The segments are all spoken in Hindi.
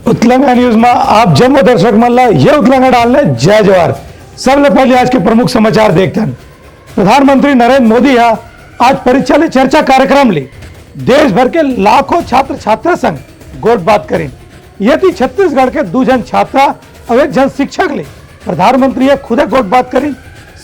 उत्तलंगा न्यूज में आप जम्मू दर्शक मल्ला ये उत्तलंगा डालने जय जवाहर। सबसे पहले आज के प्रमुख समाचार देखते हैं। प्रधानमंत्री नरेंद्र मोदी आज परीक्षा ले चर्चा कार्यक्रम ली देश भर के लाखों छात्र छात्रा संग गोट बात करें। यदि छत्तीसगढ़ के 2 जन छात्रा और 1 जन शिक्षक ले प्रधानमंत्री खुद गोट बात करी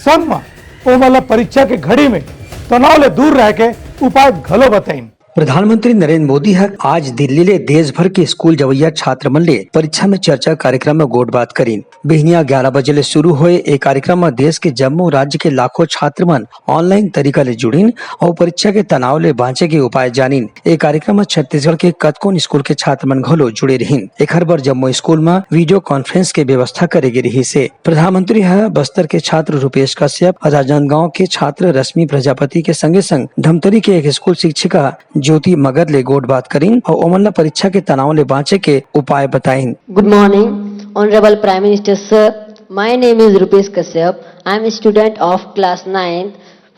संग में ओ परीक्षा के घड़ी में तनाव ले दूर रह के उपाय घलो बताई। प्रधानमंत्री नरेंद्र मोदी आज दिल्ली ले देश भर के स्कूल जवैया छात्र मन ले परीक्षा में चर्चा कार्यक्रम में गोट बात करीन। बिहनिया 11 बजे ले शुरू हुए एक कार्यक्रम में देश के जम्मू राज्य के लाखों छात्र मन ऑनलाइन तरीका ले जुड़ीन और परीक्षा के तनाव ले बाँचे के उपाय जानीन। एक कार्यक्रम में छत्तीसगढ़ के कतकोन स्कूल के छात्र मन घलो जुड़े रहीन। एक हर बार जम्मू स्कूल में वीडियो कॉन्फ्रेंस के व्यवस्था करे गे रही से। प्रधानमंत्री बस्तर के छात्र रुपेश कश्यप, राजनांदगांव के छात्र रश्मि प्रजापति के संगे संग धमतरी के एक स्कूल शिक्षिका ज्योति मगध ले गोट बात करीन और ओमन परीक्षा के तनाव ले बाँचे के उपाय बताइन। Good morning honourable prime minister sir, my name is Rupesh Kashyap. I am student of class 9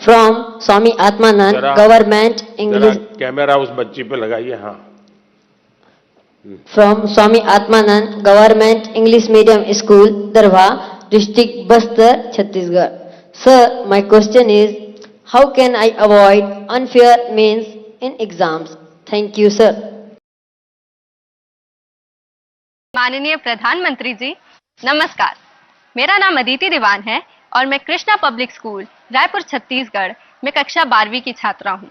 from Swami Atmanand government English. Camera उस बच्ची पे लगाइए। हाँ, from Swami Atmanand government English medium school Darbha district Bastar Chhattisgarh. Sir, my question is how can I avoid unfair means in exams? Thank you, sir. माननीय प्रधानमंत्री जी, नमस्कार। मेरा नाम अदिति दीवान है और मैं कृष्णा पब्लिक स्कूल रायपुर छत्तीसगढ़ में कक्षा 12वीं की छात्रा हूँ।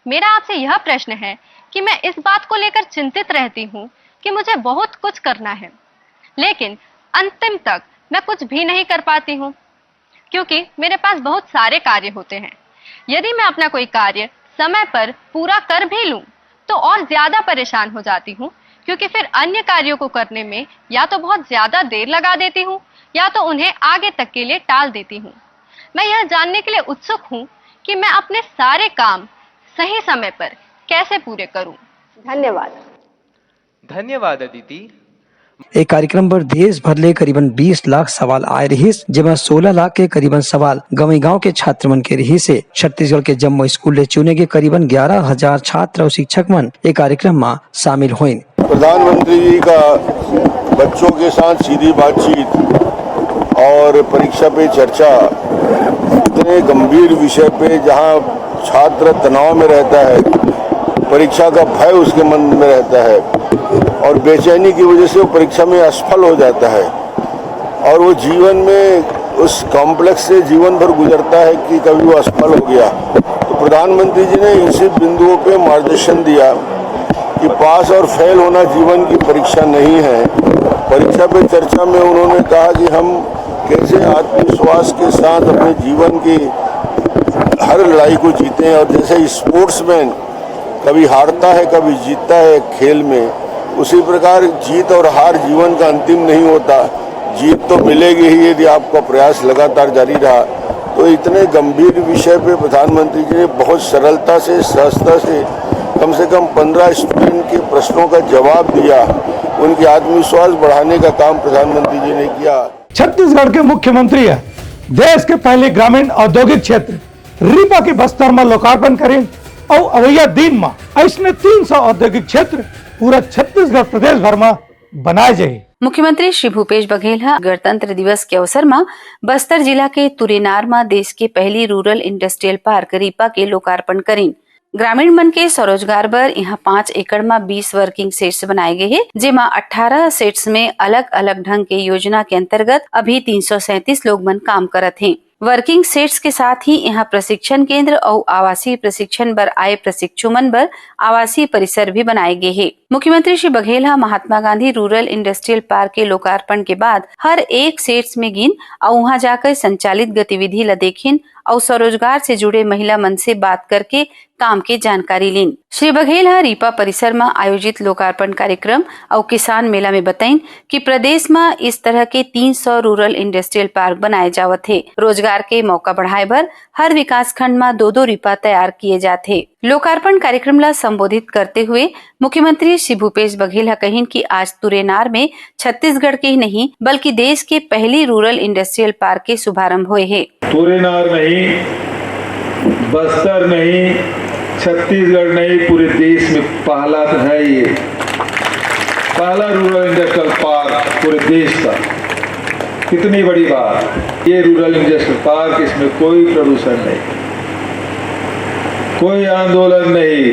मेरा आपसे यह प्रश्न है कि मैं इस बात को लेकर चिंतित रहती हूँ कि मुझे बहुत कुछ करना है, लेकिन अंतिम तक मैं कुछ भी नहीं कर पाती हूँ क्योंकि मेरे पास बहुत सारे कार्य होते हैं। यदि मैं अपना कोई कार्य समय पर पूरा कर भी लूं तो और ज्यादा परेशान हो जाती हूं क्योंकि फिर अन्य कार्यों को करने में या तो बहुत ज्यादा देर लगा देती हूं या तो उन्हें आगे तक के लिए टाल देती हूं। मैं यह जानने के लिए उत्सुक हूं कि मैं अपने सारे काम सही समय पर कैसे पूरे करूं। धन्यवाद। धन्यवाद अदिति। एक कार्यक्रम पर देश भर ले करीबन 20 लाख सवाल आए रही, जिसमें 16 लाख के करीबन सवाल गवई गांव के छात्र मन के रही से। छत्तीसगढ़ के जम्मू स्कूल ले चुने के करीबन 11,000 छात्र और शिक्षक मन एक कार्यक्रम में शामिल हुए। प्रधानमंत्री जी का बच्चों के साथ सीधी बातचीत और परीक्षा पे चर्चा इतने गंभीर विषय पे जहां छात्र तनाव में रहता है, परीक्षा का भय उसके मन में रहता है और बेचैनी की वजह से वो परीक्षा में असफल हो जाता है और वो जीवन में उस कॉम्प्लेक्स से जीवन भर गुजरता है कि कभी वो असफल हो गया। तो प्रधानमंत्री जी ने इसी बिंदुओं पे मार्गदर्शन दिया कि पास और फेल होना जीवन की परीक्षा नहीं है। परीक्षा पे चर्चा में उन्होंने कहा कि हम कैसे आत्मविश्वास के साथ अपने जीवन की हर लड़ाई को जीते और जैसे स्पोर्ट्समैन कभी हारता है कभी जीतता है खेल में, उसी प्रकार जीत और हार जीवन का अंतिम नहीं होता। जीत तो मिलेगी ही यदि आपका प्रयास लगातार जारी रहा। तो इतने गंभीर विषय पे प्रधानमंत्री जी ने बहुत सरलता से सहजता से कम 15 स्टूडेंट के प्रश्नों का जवाब दिया। उनकी आत्मविश्वास बढ़ाने का काम प्रधानमंत्री जी ने किया। छत्तीसगढ़ के मुख्यमंत्री देश के पहले ग्रामीण औद्योगिक क्षेत्र रीपा के बस्तर में लोकार्पण करें और अवैया दिन में ऐसे 300 औद्योगिक क्षेत्र पूरा छत्तीसगढ़ प्रदेश भर में बनाए जाए। मुख्यमंत्री श्री भूपेश बघेल गणतंत्र दिवस के अवसर में बस्तर जिला के तुरेनार में देश के पहली रूरल इंडस्ट्रियल पार्क रीपा के लोकार्पण करें। ग्रामीण मन के स्वरोजगार बर यहाँ 5 एकड़ में 20 वर्किंग सेट्स बनाए गए हैं, जेमा 18 सेट्स में अलग अलग ढंग के योजना के अंतर्गत अभी 337 लोग मन काम करत हैं। वर्किंग सेट्स के साथ ही यहाँ प्रशिक्षण केंद्र और आवासीय प्रशिक्षण बर आए प्रशिक्षु मन बर आवासीय परिसर भी बनाए गए हैं। मुख्यमंत्री Shri Baghel Mahatma Gandhi rural industrial park के लोकार्पण के बाद हर एक सेट्स में गिन और वहाँ जाकर संचालित गतिविधि ला देखिन और स्वरोजगार से जुड़े महिला मन से बात करके काम की जानकारी लीन। श्री बघेल रीपा परिसर में आयोजित लोकार्पण कार्यक्रम और किसान मेला में बताइन कि प्रदेश में इस तरह के 300 रूरल इंडस्ट्रियल पार्क बनाए जावत थे। रोजगार के मौका बढ़ाए बर हर विकास खंड में 2-2 रीपा तैयार किए जाते। लोकार्पण कार्यक्रम ला संबोधित करते हुए मुख्यमंत्री श्री भूपेश बघेल कहिन कि आज तुरेनार में छत्तीसगढ़ के ही नहीं बल्कि देश के पहली रूरल इंडस्ट्रियल पार्क के शुभारंभ हुए है। तुरेनार नहीं, बस्तर नहीं, छत्तीसगढ़ नहीं, पूरे देश में पहला है ये। पहला रूरल इंडस्ट्रियल पार्क पूरे देश का, कितनी बड़ी बात। ये रूरल इंडस्ट्रियल पार्क, इसमें कोई प्रदूषण नहीं, कोई आंदोलन नहीं,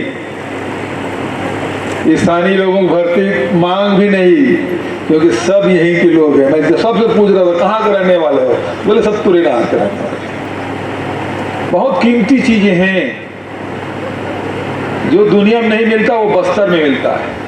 स्थानीय लोगों की भर्ती मांग भी नहीं, क्योंकि सब यहीं के लोग हैं। मैं सबसे पूछ रहा था कहाँ के रहने वाले हो, बोले सब तुरेनार के रहने वाले। बहुत कीमती चीजें हैं जो दुनिया में नहीं मिलता, वो बस्तर में मिलता है।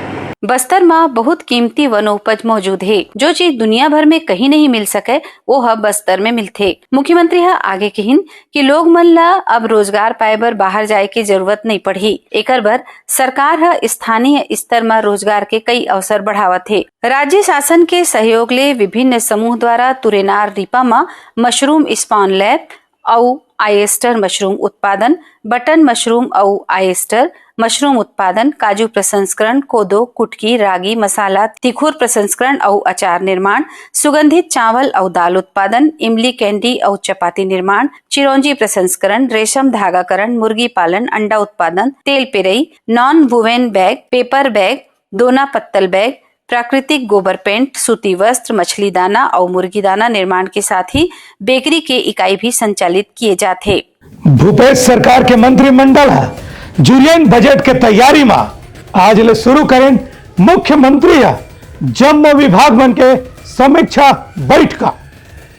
बस्तर में बहुत कीमती वनोपज मौजूद है, जो चीज दुनिया भर में कहीं नहीं मिल सके वो ह बस्तर में मिलते। मुख्यमंत्री हा आगे कहिन कि लोग मन ला अब रोजगार पाए बर बाहर जाए की जरूरत नहीं पड़ी। एकर बर सरकार हा स्थानीय स्तर में रोजगार के कई अवसर बढ़ावत है। राज्य शासन के सहयोग ले विभिन्न समूह द्वारा तुरेनार रीपा में मशरूम स्पॉन लैब और आयस्टर मशरूम उत्पादन, बटन मशरूम और आयस्टर मशरूम उत्पादन, काजू प्रसंस्करण, कोदो, कुटकी, रागी, मसाला, तिखुर प्रसंस्करण और अचार निर्माण, सुगंधित चावल और दाल उत्पादन, इमली कैंडी और चपाती निर्माण, चिरौंजी प्रसंस्करण, रेशम धागाकरण, मुर्गी पालन, अंडा उत्पादन, तेल पेरई, non woven bag, paper bag, दोना पत्तल बैग, प्राकृतिक गोबर पेंट, सूती वस्त्र, मछली दाना और मुर्गी दाना निर्माण के साथ ही बेकरी के इकाई भी संचालित किए जाते। भूपेश सरकार के मंत्रिमंडल जूनियर बजट के तैयारी में आज ले शुरू करें मुख्यमंत्री जम्मू विभाग मन के समीक्षा बैठक।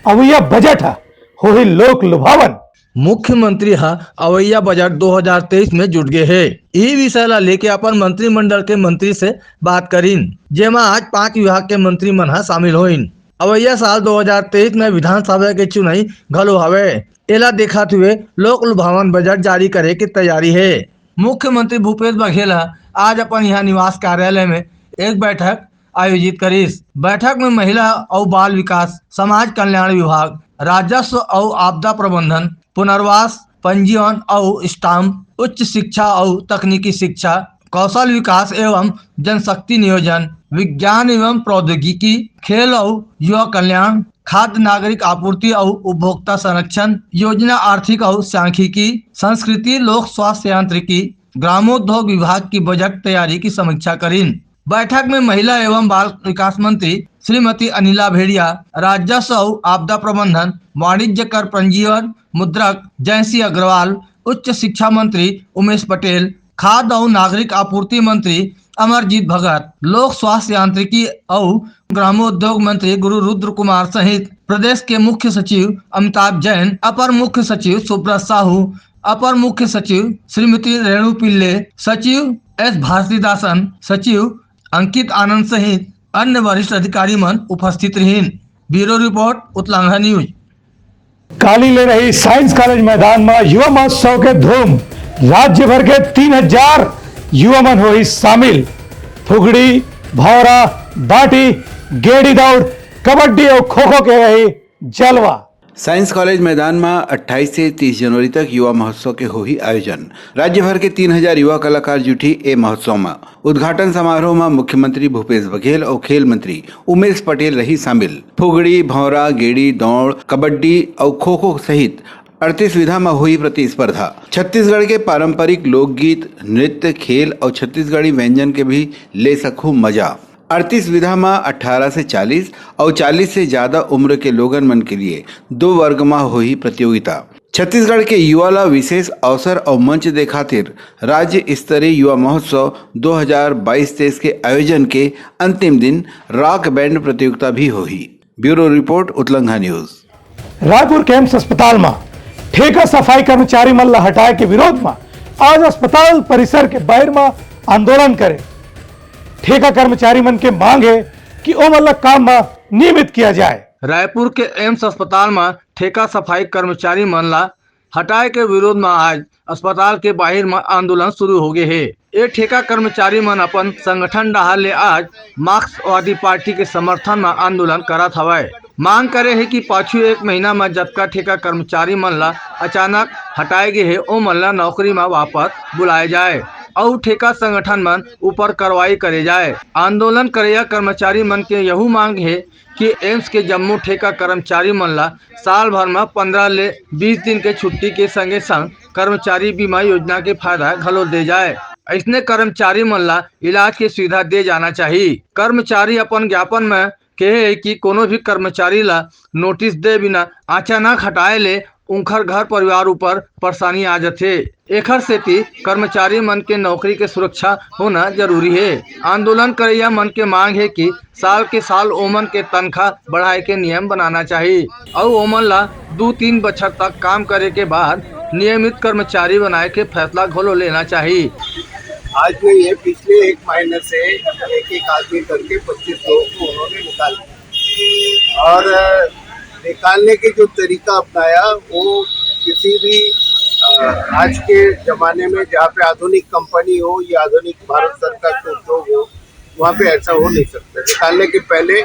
अब यह बजट हो ही लोक लुभावन। मुख्यमंत्री अवैया बजट 2023 में जुट गए है। ये विषय ला लेके अपन मंत्रिमंडल के मंत्री से बात करीन, जेमा आज 5 विभाग के मंत्री मन शामिल होइन। अवैया साल 2023 में विधानसभा के चुनाई घलो हवे, एला देखत हुए लोक लुभावन बजट जारी करे की तैयारी है। मुख्यमंत्री भूपेश बघेल आज अपन यहाँ निवास कार्यालय में एक बैठक आयोजित करीस। बैठक में महिला और बाल विकास, समाज कल्याण विभाग, राजस्व और आपदा प्रबंधन, पुनर्वास, पंजीयन और स्टाम्प, उच्च शिक्षा और तकनीकी शिक्षा, कौशल विकास एवं जनशक्ति नियोजन, विज्ञान एवं प्रौद्योगिकी, खेल और युवा कल्याण, खाद्य नागरिक आपूर्ति और उपभोक्ता संरक्षण, योजना आर्थिक और सांख्यिकी, संस्कृति, लोक स्वास्थ्य यांत्रिकी, ग्रामोद्योग विभाग की बजट तैयारी की समीक्षा करीन। बैठक में महिला एवं बाल विकास मंत्री श्रीमती अनिला भेड़िया, राजस्व और आपदा प्रबंधन, वाणिज्य कर पंजीयन मुद्रक जयसी अग्रवाल, उच्च शिक्षा मंत्री उमेश पटेल, खाद्य और नागरिक आपूर्ति मंत्री अमरजीत भगत, लोक स्वास्थ्य यांत्रिकी और ग्रामोद्योग मंत्री गुरु रुद्र कुमार सहित प्रदेश के मुख्य सचिव अमिताभ जैन, अपर मुख्य सचिव सुब्रत साहू, अपर मुख्य सचिव श्रीमती रेणु पिल्ले, सचिव एस भारतीदासन, सचिव अंकित आनंद सहित अन्य वरिष्ठ अधिकारी मन उपस्थित रहीन। Bureau report Uttaranchal news. काली ले रही साइंस कॉलेज मैदान में युवा महोत्सव के धूम, राज्य भर के 3000 युवा मन हो शामिल। फुगड़ी, भौरा, बाटी, गेड़ी दौड़, कबड्डी और खो खो के रही जलवा। साइंस कॉलेज मैदान में 28 से 30 जनवरी तक युवा महोत्सव के हो ही आयोजन। राज्य भर के 3000 युवा कलाकार जुटी ए महोत्सव में। उद्घाटन समारोह में मुख्यमंत्री भूपेश बघेल और खेल मंत्री उमेश पटेल रही शामिल। फुगड़ी, भौरा, गेड़ी दौड़, कबड्डी और खो खो सहित 38 विधा में हुई प्रतिस्पर्धा। छत्तीसगढ़ के पारंपरिक लोकगीत, नृत्य, खेल और छत्तीसगढ़ी व्यंजन के भी ले सकूं मजा। 38 विधा में 18 से 40 और 40 से ज्यादा उम्र के लोगन मन के लिए 2 वर्ग में हुई प्रतियोगिता। छत्तीसगढ़ के युवा ला विशेष अवसर और मंच दे खातिर राज्य स्तरीय युवा महोत्सव 2022-23 के आयोजन के अंतिम दिन रॉक बैंड प्रतियोगिता भी हुई। Bureau report Uttaranchal news. Raipur के एम्स अस्पताल में ठेका सफाई कर्मचारी मन ला हटाए के विरोध में आज अस्पताल परिसर के बाहर में आंदोलन करे। ठेका कर्मचारी मन के मांग है कि ओ मन ला काम में नियमित किया जाए। रायपुर के एम्स अस्पताल में ठेका सफाई कर्मचारी मन ला हटाए के विरोध में आज अस्पताल के बाहर में आंदोलन शुरू हो गए है। ये ठेका कर्मचारी मन अपन संगठन डाहर ले आज मार्क्सवादी पार्टी के समर्थन में आंदोलन करत हवाए। मांग करे है कि पाछू 1 महीना में जतका ठेका कर्मचारी मन ला अचानक हटाए गए है ओ मन ला नौकरी में वापस बुलाए जाए और ठेका संगठन मन ऊपर कार्रवाई करे जाए। आंदोलन करे कर्मचारी मन के यहू मांग है कि एम्स के जम्मू ठेका कर्मचारी मन ला साल भर में 15 ले 20 दिन के छुट्टी के संगे संग कर्मचारी बीमा योजना के फायदा घलो दे जाए। ऐसने कर्मचारी मन ला इलाज की सुविधा दे जाना चाहिए। कर्मचारी अपन ज्ञापन में कहे कि कोनो भी कर्मचारी ला नोटिस दे बिना आँचा न खटाए ले उनकर घर परिवार ऊपर परेशानी आ जाथे। एखर सेती कर्मचारी मन के नौकरी के सुरक्षा होना जरूरी है। आंदोलन करैया मन के मांग है कि साल के साल ओमन के तनख्वाह बढ़ाए के नियम बनाना चाहिए और ओमन ला 2-3 बछर तक काम करे के बाद नियमित कर्मचारी बनाए के फैसला घोलो लेना चाहिए। आज में ये पिछले 1 महीने से एक आदमी करके 25 लोगों को उन्होंने निकाला और निकालने के जो तरीका अपनाया वो किसी भी आज के जमाने में जहाँ पे आधुनिक कंपनी हो या आधुनिक भारत सरकार के उद्योग हो वहाँ पे ऐसा हो नहीं सकता। निकालने के पहले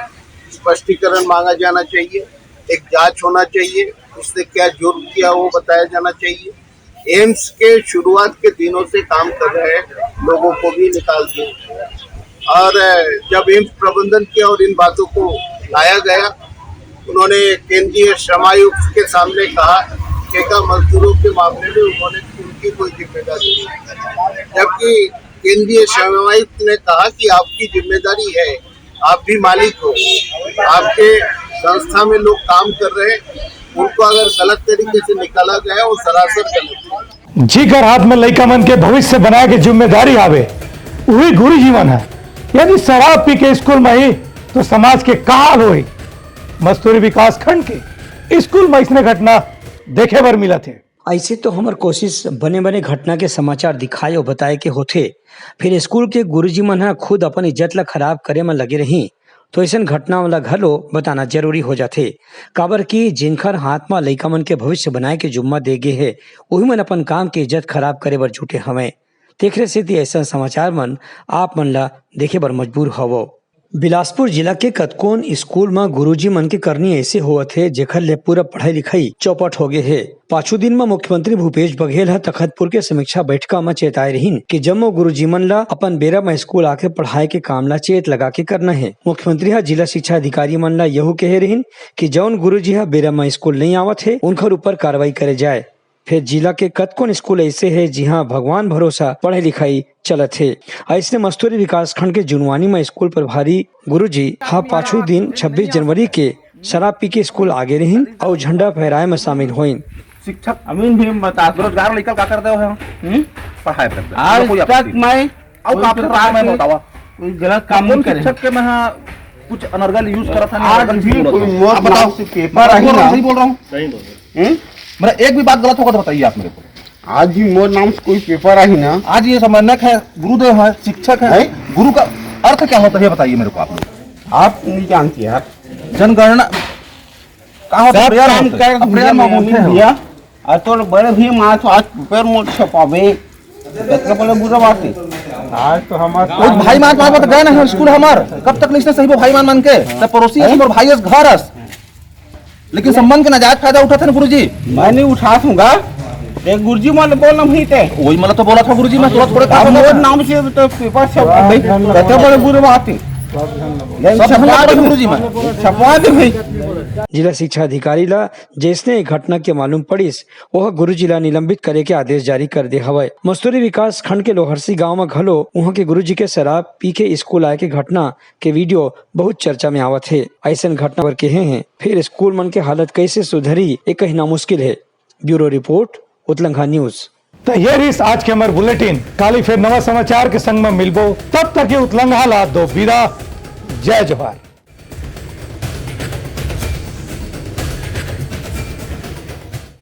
स्पष्टीकरण मांगा जाना चाहिए, एक जांच होना चाहिए, उसने क्या जुर्म किया वो बताया जाना चाहिए। एम्स के शुरुआत के दिनों से काम कर रहे लोगों को भी निकाल दिया और जब एम्स प्रबंधन किया और इन बातों को लाया गया, उन्होंने केंद्रीय श्रम आयुक्त के सामने कहा कि मजदूरों के मामले में उन्होंने उनकी कोई जिम्मेदारी नहीं, जबकि केंद्रीय श्रम आयुक्त ने कहा कि आपकी जिम्मेदारी है, आप भी मालिक हो, आपके संस्था में लोग काम कर रहे हैं, उनको अगर गलत तरीके से निकाला गया वो सरासर गलत। जीकर हाथ में लइका मन के भविष्य बनाए के जिम्मेदारी आवे वही गुरु जीवन है। यदि शराब पी के स्कूल में ही तो समाज के का हाल होई। मस्तूरी विकास खंड के स्कूल में इसने घटना देखे बर मिला थे। ऐसे तो हमार कोशिश बने बने घटना के समाचार दिखाए और बताए के होथे, फिर स्कूल के गुरुजी मन ह खुद अपन इज्जत ला खराब करे में लगे रही तो ऐसा घटना वाला घलो बताना जरूरी हो जाते। काबर की जिनकर हाथ में लइका मन के भविष्य बनाए के जुम्मा दे गे है वही मन अपन काम के इज्जत खराब करे बर जुटे हमें। देखरे से ऐसा समाचार मन आप मन ला देखे बर मजबूर हवो। बिलासपुर जिला के कतकोन स्कूल में गुरुजी मन के करनी ऐसे हुआ थे जेखर ले पूरा पढ़ाई लिखाई चौपट हो गए है। पांचों दिन में मुख्यमंत्री भूपेश बघेल तखतपुर के समीक्षा बैठका में चेताए रहीन कि जम्मो गुरुजी मन ला अपन बेरा में स्कूल आके पढ़ाई के काम ला चेत लगा के करना है। मुख्यमंत्री जिला शिक्षा अधिकारी मन ला यहू कहे रहीन कि जौन गुरुजी बेरा में स्कूल नहीं आवत है उनकर ऊपर कार्रवाई करे जाए। फिर जिला के कतकोन स्कूल ऐसे है जहाँ भगवान भरोसा पढ़ाई लिखाई चलत है। ऐसे मस्तूरी विकास खंड के जुनवानी में स्कूल प्रभारी गुरुजी पांचों दिन 26 जनवरी के शराब पी के स्कूल आगे रहीन और झंडा फहराए में शामिल होइन। शिक्षक अमीन भी बेरोजगार लेकर का करते हो पढ़ाई करते आज तक मैं और काफी रात में बतावा गलत काम नहीं करे। शिक्षक के मैं कुछ अनर्गल यूज करा था आज भी आप बताओ पेपर आई ना सही बोल रहा हूं सही मेरा एक भी बात गलत होगा तो बताइए आप मेरे को। आज भी मोर नाम से कोई पेपर आई ना आज ये समन्वयक है गुरुदेव है शिक्षक है गुरु का अर्थ क्या होता है बताइए मेरे को आप नहीं जानते यार जनगणना भैया तो बड़े भी माँ तो आज पेपर मोट छपावे बड़े बुरा बात है। आज तो हमारे भाई मान तो गए ना स्कूल हमार कब तक नहीं सही वो भाई मान के तब पड़ोसी है भाई घर लेकिन संबंध के नाजायज फायदा उठाते ना गुरुजी। मैं नहीं उठा दूंगा गुरुजी मन बोलना नहीं थे वही मतलब तो बोला था गुरुजी मैं थोड़ा नाम से तो पेपर छपा बड़े बुरे बात जिला शिक्षा अधिकारी ला जिसने घटना के मालूम पड़िस वह गुरुजी ला निलंबित करे के आदेश जारी कर दे हवे। मस्तूरी विकास खंड के लोहरसी गांव में घलो वहाँ के गुरुजी के शराब पी के स्कूल आए के घटना के वीडियो बहुत चर्चा में आवत है। ऐसा घटना पर कहे हैं फिर स्कूल मन के हालत कैसे सुधरी एक कहना मुश्किल है। ब्यूरो रिपोर्ट उतलंघा न्यूज। तो ये रही आज के हमारे बुलेटिन। काली फिर नवा समाचार के संग में मिलबो, तब तक ये उतलंघा ला दो विदा। जय जवाहर।